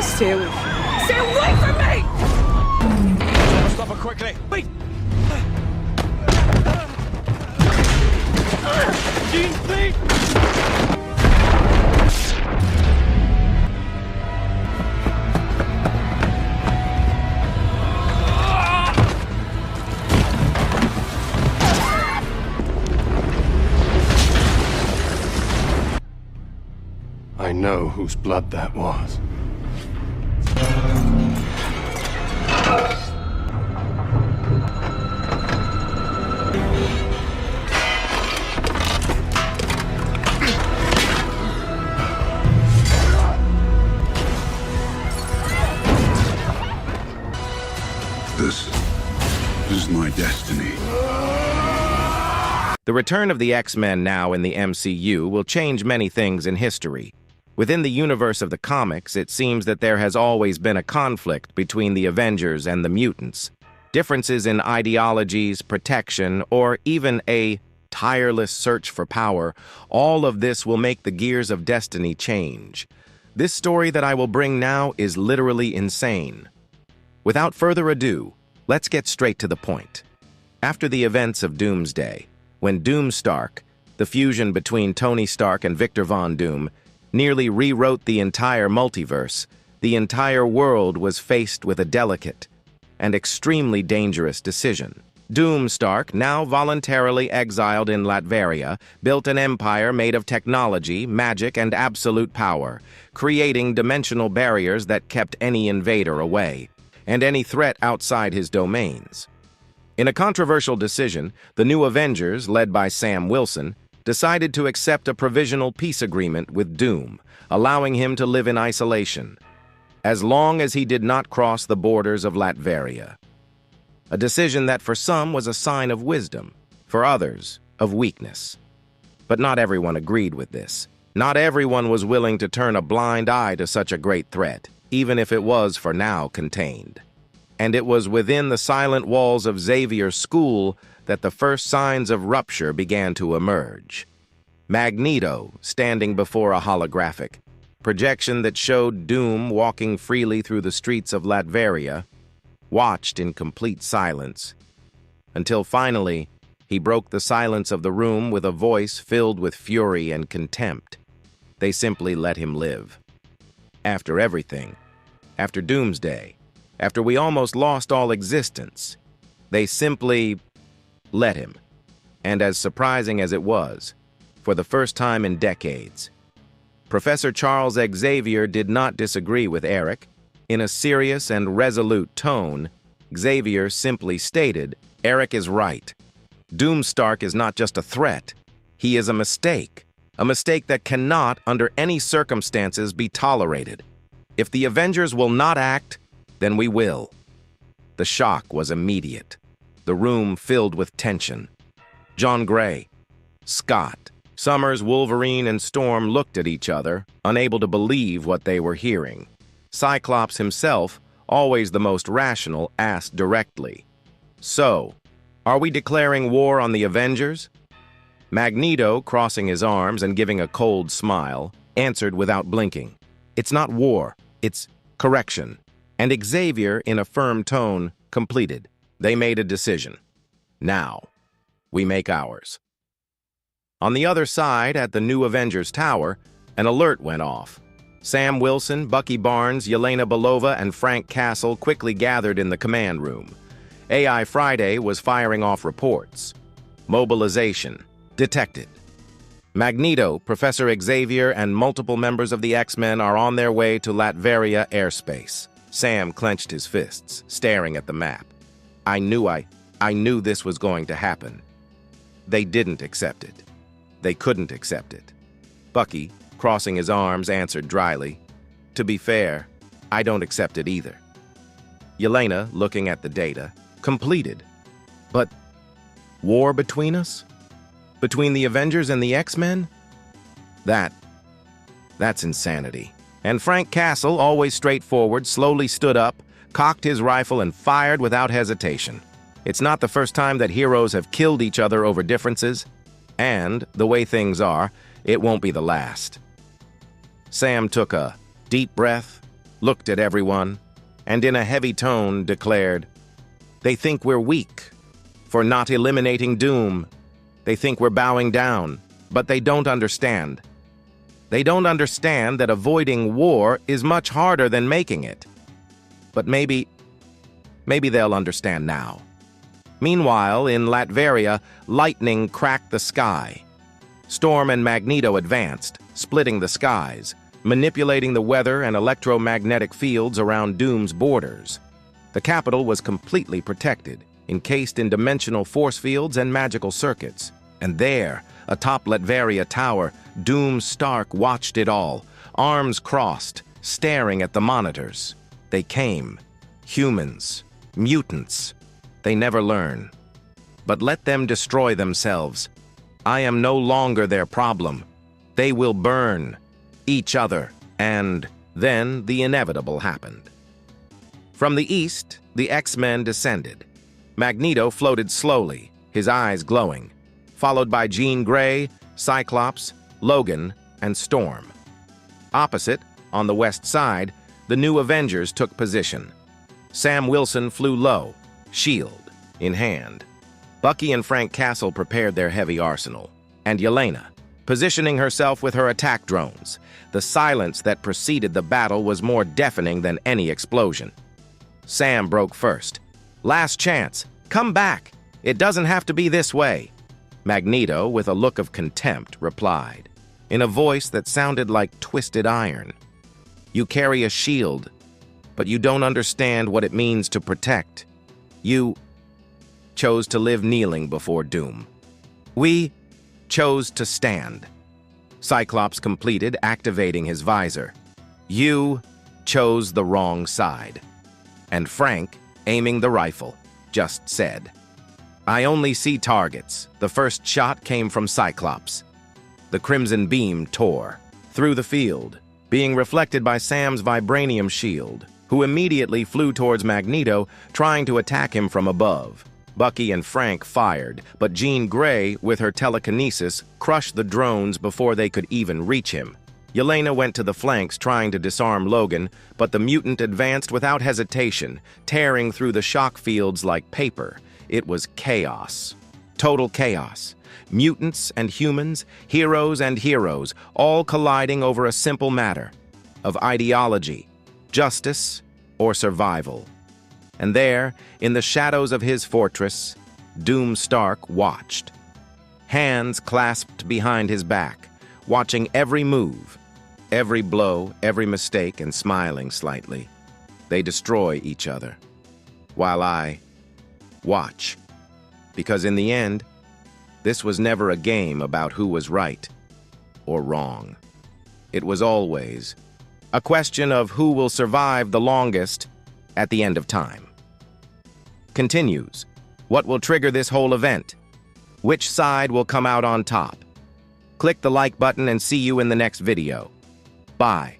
Stay away. Stay away from me! Stop her quickly. Wait! Jean, please! I know whose blood that was. This is my destiny. The return of the X-Men now in the MCU will change many things in history. Within the universe of the comics, it seems that there has always been a conflict between the Avengers and the mutants. Differences in ideologies, protection, or even a tireless search for power, all of this will make the gears of destiny change. This story that I will bring now is literally insane. Without further ado, let's get straight to the point. After the events of Doomsday, when Doomstark, the fusion between Tony Stark and Victor Von Doom, nearly rewrote the entire multiverse, the entire world was faced with a delicate and extremely dangerous decision. Doomstark, now voluntarily exiled in Latveria, built an empire made of technology, magic, and absolute power, creating dimensional barriers that kept any invader away, and any threat outside his domains. In a controversial decision, the new Avengers, led by Sam Wilson, decided to accept a provisional peace agreement with Doom, allowing him to live in isolation, as long as he did not cross the borders of Latveria. A decision that for some was a sign of wisdom, for others, of weakness. But not everyone agreed with this. Not everyone was willing to turn a blind eye to such a great threat, even if it was for now contained. And it was within the silent walls of Xavier's school that the first signs of rupture began to emerge. Magneto, standing before a holographic projection that showed Doom walking freely through the streets of Latveria, watched in complete silence, until finally he broke the silence of the room with a voice filled with fury and contempt. They simply let him live. After everything, after Doomsday, after we almost lost all existence, they simply let him. And as surprising as it was, for the first time in decades, Professor Charles Xavier did not disagree with Eric. In a serious and resolute tone, Xavier simply stated, "Eric is right. Doomstark is not just a threat. He is a mistake that cannot, under any circumstances, be tolerated. If the Avengers will not act, then we will." The shock was immediate. The room filled with tension. John Gray, Scott, Summers, Wolverine, and Storm looked at each other, unable to believe what they were hearing. Cyclops himself, always the most rational, asked directly, "So, are we declaring war on the Avengers?" Magneto, crossing his arms and giving a cold smile, answered without blinking, "It's not war, it's correction." And Xavier, in a firm tone, completed, "They made a decision. Now, we make ours." On the other side, at the new Avengers Tower, an alert went off. Sam Wilson, Bucky Barnes, Yelena Belova, and Frank Castle quickly gathered in the command room. AI Friday was firing off reports. Mobilization detected. Magneto, Professor Xavier, and multiple members of the X-Men are on their way to Latveria airspace. Sam clenched his fists, staring at the map. I knew this was going to happen. They didn't accept it. They couldn't accept it. Bucky, crossing his arms, answered dryly, "To be fair, I don't accept it either." Yelena, looking at the data, completed. "But war between us? Between the Avengers and the X-Men? That's insanity." And Frank Castle, always straightforward, slowly stood up, cocked his rifle, and fired without hesitation. It's not the first time that heroes have killed each other over differences, and, the way things are, it won't be the last. Sam took a deep breath looked at everyone, and in a heavy tone declared, "They think we're weak for not eliminating Doom. They think we're bowing down, but they don't understand. They don't understand that avoiding war is much harder than making it. But maybe they'll understand now." Meanwhile, in Latveria, lightning cracked the sky. Storm and Magneto advanced, splitting the skies, manipulating the weather and electromagnetic fields around Doom's borders. The capital was completely protected, encased in dimensional force fields and magical circuits. And there, atop Latveria Tower, Doom Stark watched it all, arms crossed, staring at the monitors. They came. Humans. Mutants. They never learn. But let them destroy themselves. I am no longer their problem. They will burn each other. And then the inevitable happened. From the east, the X-Men descended. Magneto floated slowly, his eyes glowing, followed by Jean Grey, Cyclops, Logan, and Storm. Opposite, on the west side, the new Avengers took position. Sam Wilson flew low, shield in hand. Bucky and Frank Castle prepared their heavy arsenal, and Yelena, positioning herself with her attack drones. The silence that preceded the battle was more deafening than any explosion. Sam broke first. "Last chance. Come back. It doesn't have to be this way." Magneto, with a look of contempt, replied, in a voice that sounded like twisted iron. "You carry a shield, but you don't understand what it means to protect. You chose to live kneeling before Doom. We chose to stand." Cyclops completed, activating his visor. "You chose the wrong side." And Frank, aiming the rifle, just said, "I only see targets." The first shot came from Cyclops. The crimson beam tore through the field, being reflected by Sam's vibranium shield, who immediately flew towards Magneto, trying to attack him from above. Bucky and Frank fired, but Jean Grey, with her telekinesis, crushed the drones before they could even reach him. Yelena went to the flanks trying to disarm Logan, but the mutant advanced without hesitation, tearing through the shock fields like paper. It was chaos. Total chaos. Mutants and humans, heroes and heroes, all colliding over a simple matter of ideology, justice, or survival. And there, in the shadows of his fortress, Doom Stark watched, hands clasped behind his back, watching every move, every blow, every mistake, and smiling slightly. They destroy each other, while I watch. Because in the end, this was never a game about who was right or wrong. It was always a question of who will survive the longest at the end of time. Continues. What will trigger this whole event? Which side will come out on top? Click the like button and see you in the next video. Bye.